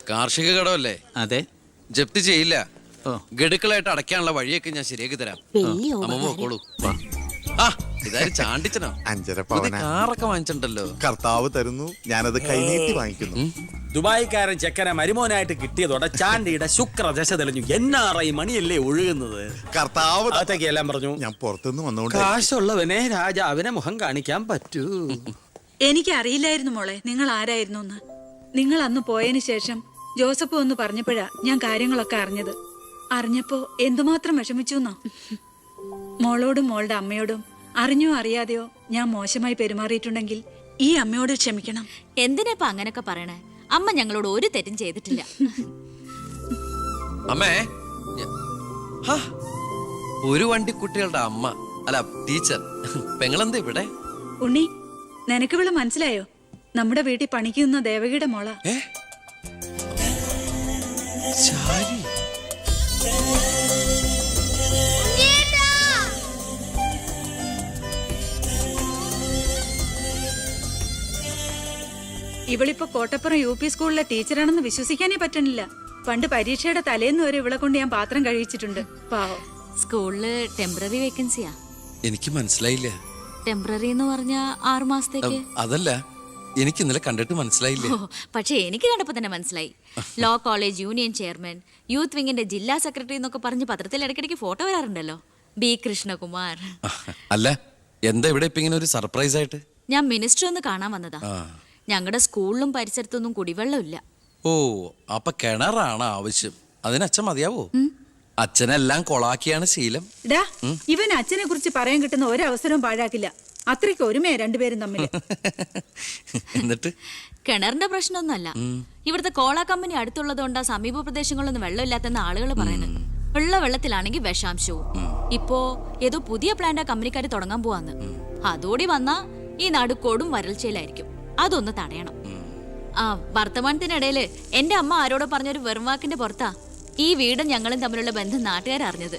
കാർഷിക കടമല്ലേ? അതെ. ജപ്തി ചെയ്യില്ല. ഗഡുക്കളായിട്ട് അടയ്ക്കാനുള്ള വഴിയൊക്കെ ഞാൻ ശരിയാക്കി തരാം. അമ്മ പോക്കോളൂ. ആ ഇതാരും ചാണ്ടിച്ചനോ? 5.5 പവന കാറൊക്കെ വാങ്ങിച്ചിട്ടുണ്ടല്ലോ. കർത്താവ് തരുന്നു, ഞാനത് കൈനീട്ടി വാങ്ങിക്കുന്നു. ദുബായിക്കാരൻ ചെക്കനെ മരുമോനായിട്ട് കിട്ടിയതോടെ ചാണ്ടിയുടെ ശുക്രദശ തെളിഞ്ഞു. NRI മണിയല്ലേ ഒഴുകുന്നത്. കർത്താവ് അകത്തേക്ക് എല്ലാം പറഞ്ഞു. ഞാൻ പുറത്തുനിന്ന് വന്നോണ്ട് കാശുള്ളവനെ രാജാവിനെ മുഖം കാണിക്കാൻ പറ്റൂ. എനിക്കറിയില്ലായിരുന്നു മോളെ നിങ്ങൾ ആരായിരുന്നു എന്ന്. നിങ്ങൾ അന്ന് പോയതിനു ശേഷം ജോസഫ് ഒന്ന് പറഞ്ഞപ്പോഴാ ഞാൻ കാര്യങ്ങളൊക്കെ അറിഞ്ഞത്. അറിഞ്ഞപ്പോ എന്തുമാത്രം വിഷമിച്ചു എന്നോ. മോളോടും മോളുടെ അമ്മയോടും അറിഞ്ഞോ അറിയാതെയോ ഞാൻ മോശമായി പെരുമാറിയിട്ടുണ്ടെങ്കിൽ ഈ അമ്മയോട് ക്ഷമിക്കണം. എന്തിനാ അങ്ങനൊക്കെ പറയണേ? അമ്മ ഞങ്ങളോട് ഒരു തെറ്റും ചെയ്തിട്ടില്ല. അമ്മേ, ഒരു വണ്ടിക്കുട്ടികളുടെ അമ്മ അല്ല ടീച്ചർ. പെങ്ങളെന്താ ഇവിടെ? ഉണ്ണി, നിനക്ക് ഇവിടെ മനസ്സിലായോ? നമ്മുടെ വീട്ടിൽ പണിക്കുന്ന ദേവകിയുടെ മോള. ഇവളിപ്പോ കോട്ടപ്പുറം UP സ്കൂളിലെ ടീച്ചറാണെന്ന് വിശ്വസിക്കാനേ പറ്റണില്ല. പണ്ട് പരീക്ഷയുടെ തലേന്ന് വരെ ഇവളെ കൊണ്ട് ഞാൻ പാത്രം കഴിച്ചിട്ടുണ്ട്. പാവം. സ്കൂളില് ടെമ്പററി വേക്കൻസിയാ. എനിക്ക് മനസ്സിലായില്ല. ടെമ്പററി എന്ന് പറഞ്ഞാ 6 മാസത്തേക്ക്. അതല്ല, എനിക്ക് ഇന്നലെ കണ്ടിട്ട് മനസ്സിലായില്ല. പക്ഷെ എനിക്ക് കണ്ടപ്പോ തന്നെ മനസ്സിലായി. Law college union chairman, youth വിങ്ങിന്റെ ജില്ലാ സെക്രട്ടറി എന്നൊക്കെ പറഞ്ഞ് പത്രത്തിൽ ഇടയ്ക്കിടയ്ക്ക് ഫോട്ടോ വരാറുണ്ടല്ലോ. B കൃഷ്ണകുമാർ. അല്ല, എന്താ ഇവിടെ ഇപ്പൊ ഇങ്ങനെ ഒരു സർപ്രൈസ് ആയിട്ട്? ഞാൻ മിനിസ്റ്റർ ഒന്ന് കാണാൻ വന്നതാ. ഞങ്ങളുടെ സ്കൂളിലും പരിസരത്തൊന്നും കുടിവെള്ളമില്ല. ഓ, അപ്പൊ കിണറാണ് ആവശ്യം. അതിന് അച്ഛൻ മതിയാവോ? അച്ഛനെല്ലാം കൊളാക്കിയാണ് ശീലം. ഇവൻ അച്ഛനെ കുറിച്ച് പറയാൻ കിട്ടുന്ന ഒരവസരവും പാഴാക്കില്ല. അത്രയ്ക്ക് ഒരുമയാ രണ്ടുപേരും തമ്മിൽ. എന്നിട്ട് കിണറിന്റെ പ്രശ്നമൊന്നുമല്ല. ഇവിടുത്തെ കോള കമ്പനി അടുത്തുള്ളതുകൊണ്ടാ സമീപ പ്രദേശങ്ങളിലൊന്നും വെള്ളമില്ലാത്തെന്ന് ആളുകൾ പറയുന്നത്. ഉള്ള വെള്ളത്തിലാണെങ്കിൽ വിഷാംശവും. ഇപ്പോ ഏതോ പുതിയ പ്ലാന്റാ കമ്പനിക്കാര് തുടങ്ങാൻ പോവാന്ന്. അതോടി വന്നാ ഈ നാട് കൊടും വരൾച്ചയിലായിരിക്കും. അതൊന്ന് തടയണം. വർത്തമാനത്തിനിടയില് എന്റെ അമ്മ ആരോടോ പറഞ്ഞൊരു വെറുവാക്കിന്റെ പുറത്താ ഈ വീടും ഞങ്ങളും തമ്മിലുള്ള ബന്ധം നാട്ടുകാരറിഞ്ഞത്.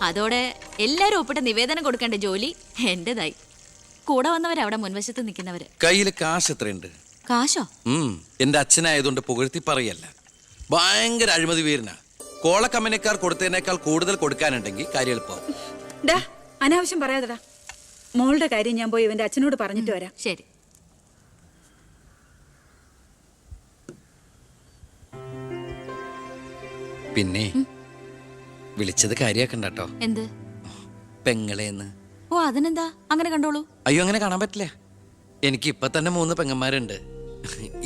അതോടെ എല്ലാരും ഒപ്പിട്ട് നിവേദനം കൊടുക്കേണ്ട ജോലി എന്റേതായി. കൂടെ വന്നവരവിടെ മുൻവശത്ത് നിൽക്കുന്നവര്. കയ്യില് കാശ് എത്രയുണ്ട്? കാശോ? എന്റെ അച്ഛനായതുകൊണ്ട് പുകഴ്ത്തി പറയല്ല. ഭയങ്കര അഴിമതി വീരനാ. കോള കമ്പനിക്കാർ കൊടുത്തതിനേക്കാൾ കൂടുതൽ കൊടുക്കാനുണ്ടെങ്കിൽ കാര്യം എളുപ്പമാവും. അനാവശ്യം പറയാതെടാ. മോളുടെ കാര്യം ഞാൻ പോയി ഇവന്റെ അച്ഛനോട് പറഞ്ഞിട്ട് വരാം. ശരി. പിന്നെ വിളിച്ചത് കാര്യാക്കണ്ടോ? എന്ത്? പെങ്ങളേന്ന്. ഓ, അതിനെന്താ? അങ്ങനെ കണ്ടോളൂ. അയ്യോ, അങ്ങനെ കാണാൻ പറ്റില്ല. എനിക്ക് ഇപ്പൊ തന്നെ 3 പെങ്ങന്മാരുണ്ട്.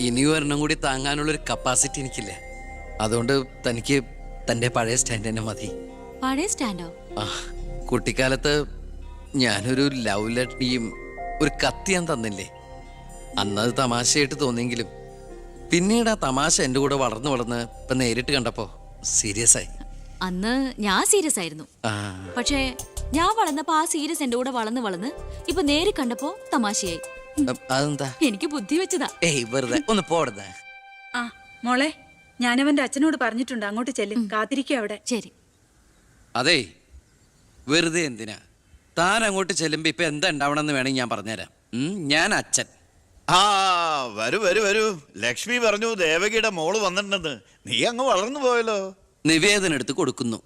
ഇനി ഒരെണ്ണം കൂടി താങ്ങാനുള്ളൊരു കപ്പാസിറ്റി എനിക്കില്ല. അതുകൊണ്ട് തനിക്ക് തന്റെ പഴയ സ്റ്റാൻഡ് തന്നെ മതി. പഴയ സ്റ്റാൻഡോ? കുട്ടിക്കാലത്ത് ഞാനൊരു ലവ് ലെറ്ററിയും ഒരു കത്തി ഞാൻ തന്നില്ലേ? അന്നത് തമാശയായിട്ട് തോന്നിയെങ്കിലും പിന്നീട് ആ തമാശ എന്റെ കൂടെ വളർന്ന് ഇപ്പൊ നേരിട്ട് കണ്ടപ്പോ സീരിയസ് ആയി. അന്ന് ഞാൻ സീരിയസ് ആയിരുന്നു. പക്ഷേ ഞാൻ വളർന്നപ്പോ ആ സീരിയസ് എന്റെ കൂടെ വളർന്ന് ഇപ്പൊ നേരിട്ട് കണ്ടപ്പോ തമാശയായി. അതെന്താ? എനിക്ക് ബുദ്ധി വെച്ചതാ. വെറുതെ ഒന്ന് പോടുന്നേ. മോളെ, ഞാനവന്റെ അച്ഛനോട് പറഞ്ഞിട്ടുണ്ട്. അങ്ങോട്ട് ചെല്ലും, കാത്തിരിക്കുക അവിടെ. ശരി. അതെ, വെറുതെ എന്തിനാ? താൻ അങ്ങോട്ട് ചെല്ലുമ്പോ ഇപ്പൊ എന്താ ഉണ്ടാവണമെന്ന് വേണമെങ്കിൽ ഞാൻ പറഞ്ഞുതരാം. ഞാൻ അച്ഛൻ. വരൂ വരൂ വരൂ. ലക്ഷ്മി പറഞ്ഞു ദേവകിയുടെ മോള് വന്നിട്ടുണ്ടെന്ന്. നീ അങ്ങ് വളർന്നു പോയല്ലോ. നിവേദനം എടുത്ത് കൊടുക്കുന്നു.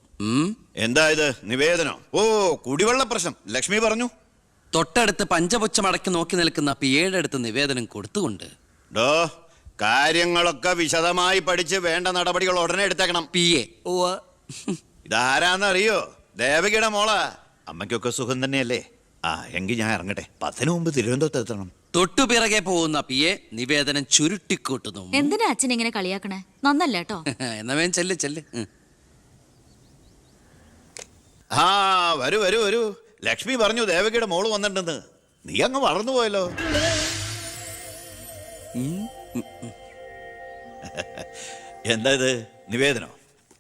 എന്താ ഇത് നിവേദനോ? ഓ, കുടിവെള്ള പ്രശ്നം ലക്ഷ്മി പറഞ്ഞു. തൊട്ടടുത്ത് പഞ്ചപുച്ഛമടക്കി നോക്കി നിൽക്കുന്ന പിയേടെ അടുത്ത് നിവേദനം കൊടുത്തുകൊണ്ട് കാര്യങ്ങളൊക്കെ വിശദമായി പഠിച്ച് വേണ്ട നടപടികൾ ഉടനെ എടുത്തേക്കണം. പിയെ. ഇതാരാന്നറിയോ? ദേവകിയുടെ മോളാ. അമ്മയ്ക്കൊക്കെ സുഖം തന്നെയല്ലേ? എങ്കിൽ ഞാൻ ഇറങ്ങട്ടെ. 10 മുമ്പ് തിരുവനന്തപുരത്ത് എത്തണം. തൊട്ടുപിറകെ പോകുന്ന പിയെ നിവേദനം ചുരുട്ടിക്കൂട്ടുന്നു. എന്തിനാ അച്ഛൻ ഇങ്ങനെ കളിയാക്കണേ? നന്നല്ല കേട്ടോ. എന്നാ വേഗം ചെല്ല്. വരൂ വരൂ വരൂ. ലക്ഷ്മി പറഞ്ഞു ദേവകിയുടെ മോള് വന്നിട്ടുണ്ടെന്ന്. നീ അങ്ങ് വളർന്നു പോയല്ലോ. എന്താ ഇത്? നിവേദനോ?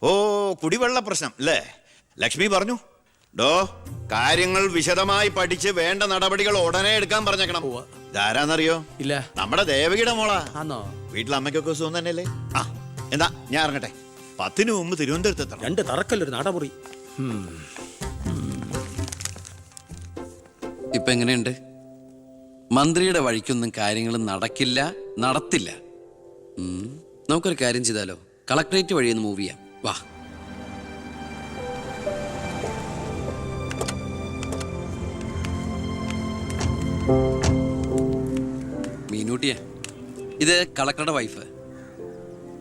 ഓ, കുടിവെള്ള പ്രശ്നം അല്ലേ? ലക്ഷ്മി പറഞ്ഞു കാര്യങ്ങൾ വിശദമായി പഠിച്ച് വേണ്ട നടപടികൾ ഉടനെ എടുക്കാൻ പറഞ്ഞേക്കണം. ഇതാരാന്നറിയോ? ഇല്ല. നമ്മുടെ ദേവകിയുടെ മോളാ. വീട്ടിലെ അമ്മയ്ക്കൊക്കെ സുഖം തന്നെയല്ലേ? എന്താ ഞാൻ ഇറങ്ങട്ടെ. 10 മുമ്പ് തിരുവനന്തപുരത്ത് എത്തണം. 2 തറക്കല്ലൊരു നടമുറി. ഇപ്പൊ എങ്ങനെയുണ്ട്? മന്ത്രിയുടെ വഴിക്കൊന്നും കാര്യങ്ങൾ നടക്കില്ല, നടത്തില്ല. നമുക്കൊരു കാര്യം ചെയ്താലോ? കളക്ടറേറ്റ് വഴി ഒന്ന് മൂവ് ചെയ്യാം. വാ. മീനൂട്ടിയെ, ഇത് കളക്ടറുടെ വൈഫ്.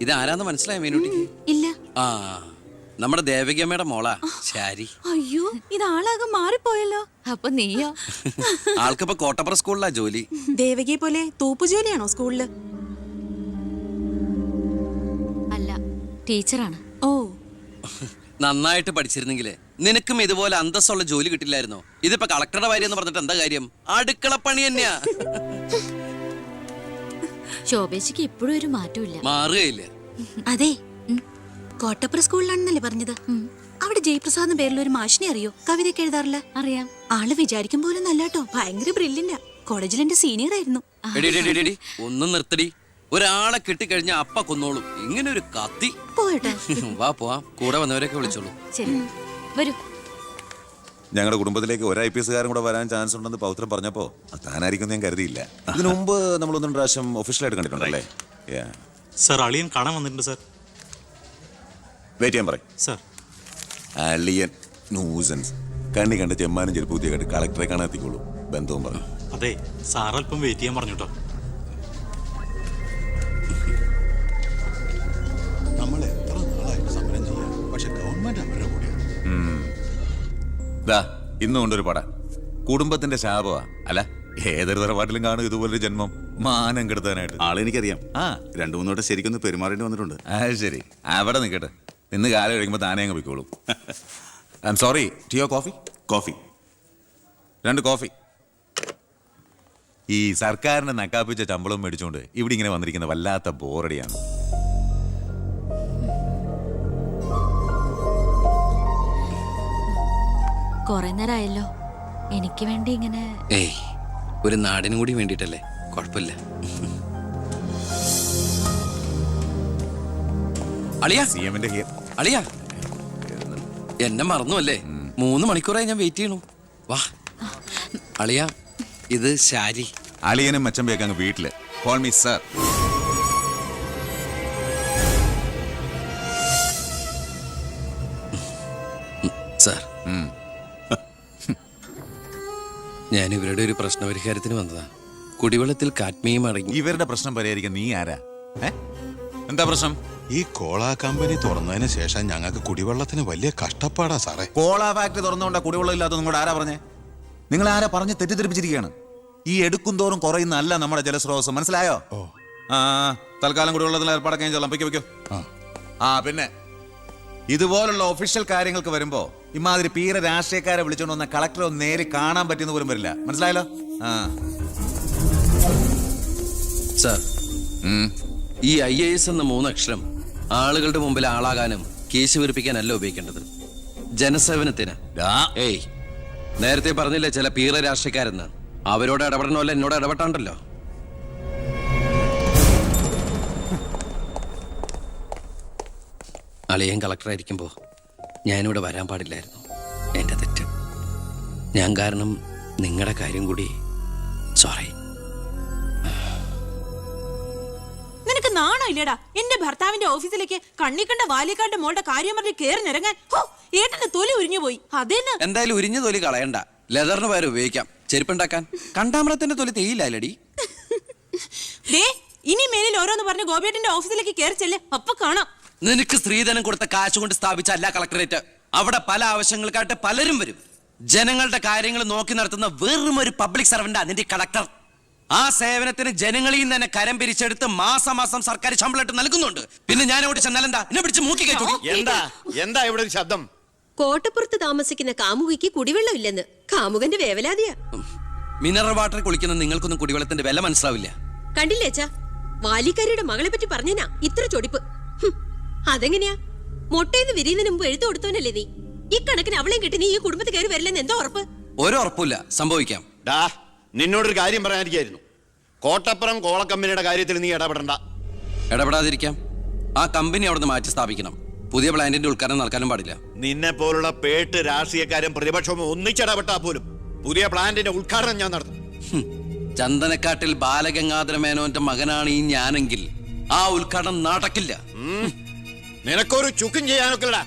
ഇത് ആരാന്ന് മനസ്സിലായോ മീനൂട്ടിക്ക്? ഇല്ല. ആ, നമ്മുടെ ദേവകിയമ്മയുടെ മോളാ ശാരി. അയ്യോ, ഇത് ആളാകെ മാറിപ്പോയല്ലോ. അപ്പൊ നീയോ? ആൾക്കിപ്പോ കോട്ടപ്പുറ സ്കൂളിലാ ജോലി. ദേവകിയെ പോലെ തൂപ്പു ജോലിയാണോ സ്കൂളില്? അല്ല, ടീച്ചറാണ്. ഓ, നന്നായിട്ട് പഠിച്ചിരുന്നെങ്കിലേ നിനക്കും ഇതുപോലെ അന്തസ്സുള്ള ജോലി കിട്ടില്ലായിരുന്നോ? ഇതിപ്പോ കളക്ടറുടെ കാര്യം എന്ന് പറഞ്ഞിട്ട് എന്താ കാര്യം? അടുക്കളപ്പണി തന്നെയാ. ശോഭേച്ചിക്ക് ഇപ്പോഴും ഒരു മാറ്റമില്ല. മാറുകയില്ല. അതെ. കോട്ടപ്പുറ സ്കൂളിലാണെന്നല്ലേ പറഞ്ഞത്? അവിടെ ജയപ്രസാദ് പേരിൽ ഒരു മാഷിനെ അറിയോ? കവിതയൊക്കെ എഴുതാറില്ല. അറിയാം. ആള് വിചാരിക്കും പോലെ നല്ലാട്ടോ, ഭയങ്കര ബ്രില്യന്റാ. കോളേജിൽ എന്റെ സീനിയർ ആയിരുന്നു. എടി, എടി, എടി, എടി, ഒന്നും നിർത്തടി. ഒരാളെ കിട്ടിക്കഴിഞ്ഞ അപ്പ കൊന്നോളും. ഇങ്ങനെ ഒരു കത്തി. പോയട്ടെ. വാ പോവാം. കൂടെ വന്നവരൊക്കെ വിളിച്ചോളൂ. ശരി, വരൂ. ഞങ്ങളുടെ കുടുംബത്തിലേക്ക് ഒരു IPS കാരൻ കൂടെ വരാൻ ചാൻസ് ഉണ്ടെന്ന് പൗത്രം പറഞ്ഞപ്പോ താനായിരിക്കും ഞാൻ കരുതിയില്ല. ഇതിനു മുമ്പ് നമ്മൾ ഒന്നും പ്രാവശ്യം ഒഫീഷ്യലായിട്ട് കണ്ടിട്ടുണ്ടല്ലേ? സർ, അളിയൻ കാണാൻ വന്നിട്ടുണ്ട് സർ. വെയിറ്റ് ചെയ്യാൻ പറയും സർ. അളിയൻ ന്യൂസൻസ്. കണ്ണി കണ്ട് ചെമ്മാനും ചെരുപ്പൂത്തിയെ കണ്ട് കളക്ടറെ കാണാത്തിക്കോളൂ. ബന്ധവും പറഞ്ഞു. അതെ, സാർ അല്പം വെയിറ്റ് ചെയ്യാൻ പറഞ്ഞു കേട്ടോ. നമ്മൾ എത്ര നാളായിട്ട് സമരം ചെയ്യാം, പക്ഷെ ഗവൺമെന്റ് അവരുടെ കൂടെയാണ്. ദാ ഇന്നും കൊണ്ടൊരു പട. കുടുംബത്തിന്റെ ശാപമാ. അല്ല, ഏതൊരു തറവാട്ടിലും കാണും ഇതുപോലൊരു ജന്മം. മാനം കെടുത്താനായിട്ട്. ആളെനിക്കറിയാം. ആ, 2-3 വട്ടം ശരിക്കൊന്ന് പെരുമാറേണ്ടി വന്നിട്ടുണ്ട്. അത് ശരി. അവിടെ നിൽക്കട്ടെ. ഇന്ന് കാലം കഴിയുമ്പോൾ താനേ അങ്ങ് പോയിക്കോളും. I am sorry. ടീയോ കോഫി? Coffee 2 coffee. ഈ സർക്കാരിനെ നക്കാപ്പിച്ച ശമ്പളം മേടിച്ചുകൊണ്ട് ഇവിടെ ഇങ്ങനെ വന്നിരിക്കുന്ന വല്ലാത്ത ബോറടിയാണ്. കൊറേ നേരമായല്ലോ. എനിക്ക് വേണ്ടി ഇങ്ങനെ. ഏയ്, ഒരു നാടിനും കൂടി വേണ്ടിട്ടല്ലേ. കുഴപ്പമില്ല. അളിയാ, CM-ന്റെ ഹിയർ. അളിയാ, എന്നെ മറന്നു അല്ലേ? 3 മണിക്കൂറായി ഞാൻ വെയിറ്റ് ചെയ്യണു. വാ അളിയാ, ഇത് ശാരി. അളിയനും മച്ചമ്പയൊക്കെ അങ്ങ് വീട്ടില്. Call me sir. സാർ, ഞാൻ ഇവരുടെ ഒരു പ്രശ്നപരിഹാരത്തിന് വന്നതാ. കുടിവെള്ളത്തിൽ കാഡ്മിയം അടങ്ങി. ഇവരുടെ പ്രശ്നം പരിഹരിക്കാൻ നീ ആരാ? എന്താ പ്രശ്നം? ഈ കോള കമ്പനി തുറന്നതിന് ശേഷം ഞങ്ങൾക്ക് കുടിവെള്ളത്തിന് വലിയ കഷ്ടപ്പാടാ സാറേ. കോള ഫാക്ടറി തുറന്നുകൊണ്ടാ കുടിവെള്ളം ഇല്ലാത്ത നിങ്ങളോട് ആരാ പറഞ്ഞേ? നിങ്ങൾ ആരാ പറഞ്ഞ് തെറ്റിദ്ധരിപ്പിച്ചിരിക്കുകയാണ്. ഈ എടുക്കും തോറും കുറയുന്നല്ല നമ്മുടെ ജലസ്രോതസ്. മനസ്സിലായോ? ആ, തൽക്കാലം കുടിവെള്ളത്തിൽ ഏർപ്പാടൊക്കെ ചെയ്തോളാം. പൊയ്ക്കോ. ആ, പിന്നെ ഇതുപോലുള്ള ഒഫീഷ്യൽ കാര്യങ്ങൾക്ക് വരുമ്പോ ഇമാതിരി പീര രാഷ്ട്രീയക്കാരെ വിളിച്ചോണ്ട് വന്ന കളക്ടറെ ഒന്ന് നേരി കാണാൻ പറ്റുന്ന പോലും വരില്ല. മനസ്സിലായല്ലോ? ആ സാർ, ഈ IAS എന്ന 3 അക്ഷരം ആളുകളുടെ മുമ്പിൽ ആളാകാനും കേസ് വീർപ്പിക്കാനല്ല ഉപയോഗിക്കേണ്ടത്. ജനസേവനത്തിന്. ഏയ്, നേരത്തെ പറഞ്ഞില്ലേ ചില പീറ രാഷ്ട്രീയക്കാരെന്ന്. അവരോട് ഇടപെടണമല്ല എന്നോട് ഇടപെട്ടാണ്ടല്ലോ. അളിയൻ കളക്ടറായിരിക്കുമ്പോൾ ഞാനിവിടെ വരാൻ പാടില്ലായിരുന്നു. എൻ്റെ തെറ്റ്. ഞാൻ കാരണം നിങ്ങളുടെ കാര്യം കൂടി. സോറി. നിനക്ക് നാണോ ഇല്ലടാ? എന്റെ ഭർത്താവിന്റെ ഓഫീസിലേക്ക് കണ്ണിക്കണ്ട വാലിക്കാന്റെ മോളുടെ കാര്യം പറഞ്ഞ് കേറി നിറങ്ങാൻ. ഏട്ടന് തൊലി ഉരിഞ്ഞു പോയി. അതേന്ന്. എന്തായാലും ഉരിഞ്ഞ തൊലി കളയണ്ട. ലെതറിന് പകരം ഉപയോഗിക്കാം. ചെരുപ്പുണ്ടാക്കാൻ. കണ്ടാമരത്തിന്റെ തൊലി തേയില്ലടി. ഇനി മേലിൽ ഓരോന്ന് പറഞ്ഞ് ഗോപിയേട്ടന്റെ ഓഫീസിലേക്ക് കയറി ചെല്ലേ. അപ്പൊ കാണാം. നിനക്ക് സ്ത്രീധനം കൊടുത്ത കാശ് കൊണ്ട് സ്ഥാപിച്ച അല്ല കളക്ടറേറ്റ്. അവിടെ പല ആവശ്യങ്ങൾക്കായിട്ട് പലരും വരും. ജനങ്ങളുടെ കാര്യങ്ങൾ നോക്കി നടത്തുന്ന വെറും ഒരു പബ്ലിക് സർവന്റാ നിന്റെ കളക്ടർ. ആ സേവനത്തിന് ജനങ്ങളിൽ നിന്ന് തന്നെ കരം പിരിച്ചെടുത്ത് മാസം സർക്കാർ ശമ്പളം ഇട്ട് നൽകുന്നുണ്ട്. പിന്നെ ഞാൻ അവിടെ ചെന്നാലെന്താ? എന്നെ പിടിച്ച് മൂക്കി കയറ്റു. എന്താ ഇവിടെ ഒരു ശബ്ദം? കോട്ടപ്പുറത്ത് താമസിക്കുന്ന കാമുകിക്ക് കുടിവെള്ളം ഇല്ലെന്ന് കാമുകന്റെ വേവലാതിയാ. മിനറൽ വാട്ടർ കുളിക്കുന്ന നിങ്ങൾക്കൊന്നും കുടിവെള്ളത്തിന്റെ വില മനസ്സിലാവില്ല. കണ്ടില്ലേച്ചാ, വാലിക്കാരിയുടെ മകളെ പറ്റി പറഞ്ഞനാ ഇത്ര ചൊടിപ്പ്. അതെങ്ങനെയാ? മൊട്ടേന്ന് വിരിയുന്നതിന് മുമ്പ് എഴുത്തു കൊടുത്തവനല്ലേ നീ? ഇക്കണക്കിന് അവളെയും കിട്ടി നീ ഈ കുടുംബത്തിൽ കയറി വരില്ലെന്ന് എന്തോ ഉറപ്പ്? ഒരു ഉറപ്പില്ല. സംഭവിക്കാം. നിന്നോടൊരു കാര്യം പറയാനിരിക്കായിരുന്നു. കോട്ടപ്പുറം കോള കമ്പനിയുടെ കാര്യത്തിൽ നീ ഇടപെടണ്ട. ഇടപെടാതിരിക്കാം. ആ കമ്പനി അവിടുന്ന് മാറ്റി സ്ഥാപിക്കണം. പുതിയ പ്ലാന്റിന്റെ ഉദ്ഘാടനം നടക്കാനും പാടില്ല. നിന്നെ പോലുള്ള പേട്ട് രാഷ്ട്രീയക്കാരും പ്രതിപക്ഷവും ഒന്നിച്ചിടപെട്ടാ പോലും പുതിയ പ്ലാന്റിന്റെ ഉദ്ഘാടനം ഞാൻ നടത്തും. ചന്ദനക്കാട്ടിൽ ബാലഗംഗാധര മേനോന്റെ മകനാണ് ഈ ഞാനെങ്കിൽ ആ ഉദ്ഘാടനം നടക്കില്ല. നിനക്കൊരു ചുക്കും ചെയ്യാനൊക്കെടാ.